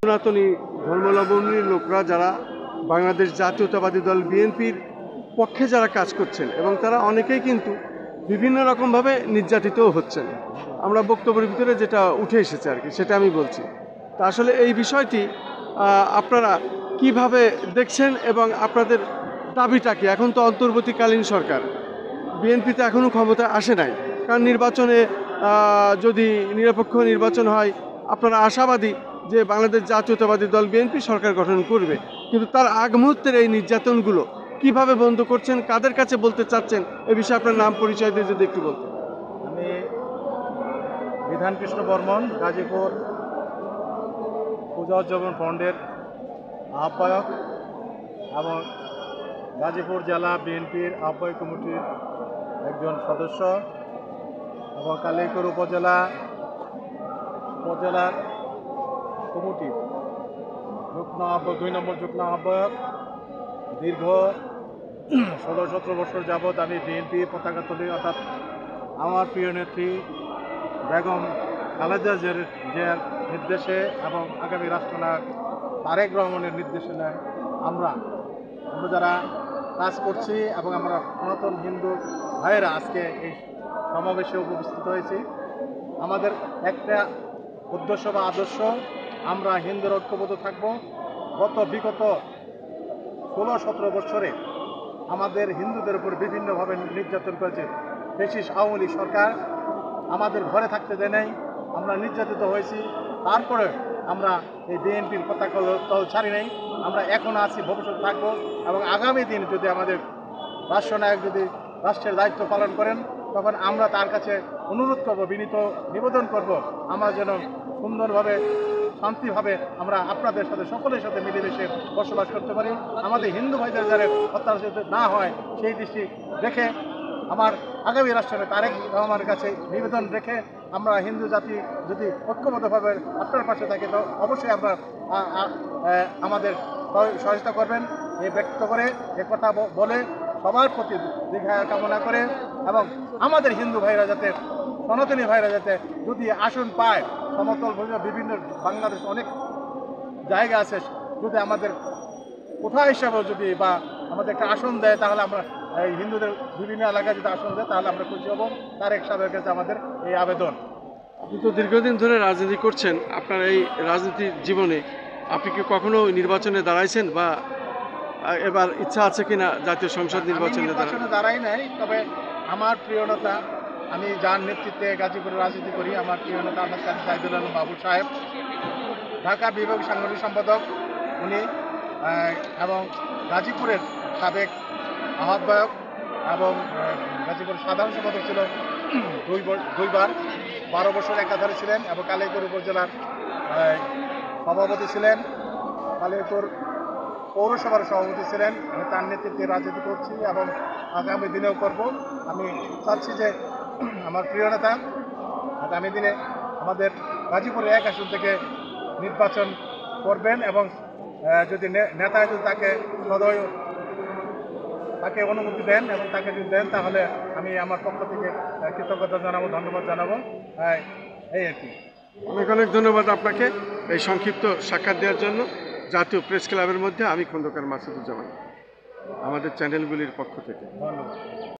সনাতনী ধর্মাবলম্বী লোকরা যারা বাংলাদেশ জাতীয়তাবাদী দল বিএনপির পক্ষে যারা কাজ করছেন এবং তারা অনেকেই কিন্তু বিভিন্ন রকমভাবে নির্যাতিতও হচ্ছেন। আমরা বক্তব্যের ভিতরে যেটা উঠে এসেছে আর কি, সেটা আমি বলছি। তা আসলে এই বিষয়টি আপনারা কিভাবে দেখছেন এবং আপনাদের দাবিটা কি? এখন তো অন্তর্বর্তীকালীন সরকার, বিএনপিতে এখনও ক্ষমতায় আসে নাই, কারণ নির্বাচনে যদি নিরপেক্ষ নির্বাচন হয় আপনারা আশাবাদী যে বাংলাদেশ জাতীয়তাবাদী দল বিএনপি সরকার গঠন করবে, কিন্তু তার আগ মুহূর্তের এই নির্যাতনগুলো কিভাবে বন্ধ করছেন, কাদের কাছে বলতে চাচ্ছেন, এ বিষয়ে আপনার নাম পরিচয় দিয়ে যদি একটু বলতেন। আমি বিধান কৃষ্ণ বর্মন, গাজীপুর পূজা উদযাপন ফন্ডের আহ্বায়ক এবং গাজীপুর জেলা বিএনপির আহ্বায়ক কমিটির একজন সদস্য এবং কালিয়াকৈর উপজেলার কমিটির 2 নম্বর যুগ্ম আহ্বায়ক। দীর্ঘ 16-17 বছর যাবৎ আমি বিএনপি পতাকা তুলি, অর্থাৎ আমার প্রিয় নেত্রী বেগম খালেদা জিয়ার নির্দেশে এবং আগামী রাষ্ট্রনায়ক তারেক রহমানের নির্দেশনায় আমরা যারা কাজ করছি এবং আমরা সনাতন হিন্দু ভাইয়েরা আজকে এই সমাবেশে উপস্থিত হয়েছি। আমাদের একটা উদ্দেশ্য বা আদর্শ, আমরা হিন্দুর ঐক্যবদ্ধ থাকব। বিগত 16-17 বছরে আমাদের হিন্দুদের উপর বিভিন্নভাবে নির্যাতন করেছে ফ্যাসিস্ট আওয়ামী লীগ সরকার। আমাদের ঘরে থাকতে দেয় নাই, আমরা নির্যাতিত হয়েছি। তারপরে আমরা এই বিএনপির পতাকা তল ছাড়ি নাই, আমরা এখন আছি, ভবিষ্যৎ থাকবো। এবং আগামী দিন যদি আমাদের রাষ্ট্রনায়ক যদি রাষ্ট্রের দায়িত্ব পালন করেন, তখন আমরা তার কাছে অনুরোধ করব, বিনীত নিবেদন করব, আমরা যেন সুন্দরভাবে শান্তিভাবে আমরা আপনাদের সাথে সকলের সাথে মিলেমিশে বসবাস করতে পারি। আমাদের হিন্দু ভাইদের যারা অত্যাচারিত না হয় সেই দৃষ্টি রেখে আমার আগামী রাষ্ট্রের তারেক রহমানের কাছে নিবেদন রেখে আমরা হিন্দু জাতি যদি ঐক্যবদ্ধভাবে আপনার পাশে থাকে, তো অবশ্যই আমরা আমাদের সহায়তা করবেন এই ব্যক্ত করে, কথা বলে সবার প্রতি দীর্ঘায়ু কামনা করে এবং আমাদের হিন্দু ভাইরা যাতে, সনাতনী ভাইরা যাতে যদি আসন পায়, সমতল বিভিন্ন বাংলাদেশ অনেক জায়গা আছে, যদি আমাদের কোঠা হিসাবে যদি বা আমাদের একটা আসন দেয়, তাহলে আমরা এই হিন্দুদের বিভিন্ন এলাকায় যদি আসন দেয় তাহলে আমরা খুশি হব। তারেক সাহেবের কাছে আমাদের এই আবেদন। আপনি তো দীর্ঘদিন ধরে রাজনীতি করছেন, আপনার এই রাজনীতির জীবনে আপনি কি কখনো নির্বাচনে দাঁড়াইছেন বা এবার ইচ্ছা আছে কিনা জাতীয় সংসদ নির্বাচনে দাঁড়াই নাই? তবে আমার প্রিয় নেতা, আমি যার নেতৃত্বে গাজীপুরে রাজনীতি করি, আমার প্রিয় নেতা আহমেদ কাজী সাইদুল আলম বাবু সাহেব, ঢাকা বিভাগ সাংগঠনিক সম্পাদক উনি, এবং গাজীপুরের সাবেক আহ্বায়ক এবং গাজীপুর সাধারণ সম্পাদক ছিল দুইবার, 12 বছর একাধারে ছিলেন এবং কালিয়াকৈর উপজেলার সভাপতি ছিলেন, কালিয়াকৈর পৌরসভার সভাপতি ছিলেন। আমি তার নেতৃত্বে রাজনীতি করছি এবং আগামী দিনেও করব। আমি চাচ্ছি যে আমার প্রিয় নেতা আগামী দিনে আমাদের গাজীপুরের 1 আসন থেকে নির্বাচন করবেন এবং যদি নেতা যদি তাকে অনুমতি দেন এবং তাকে যদি দেন, তাহলে আমি আমার পক্ষ থেকে কৃতজ্ঞতা জানাবো, ধন্যবাদ জানাবো। এই আর কি। অনেক অনেক ধন্যবাদ আপনাকে এই সংক্ষিপ্ত সাক্ষাৎ দেওয়ার জন্য। জাতীয় প্রেস ক্লাবের মধ্যে আমি খন্দকার মাসুদুজ্জামান, আমাদের চ্যানেলগুলির পক্ষ থেকে ধন্যবাদ।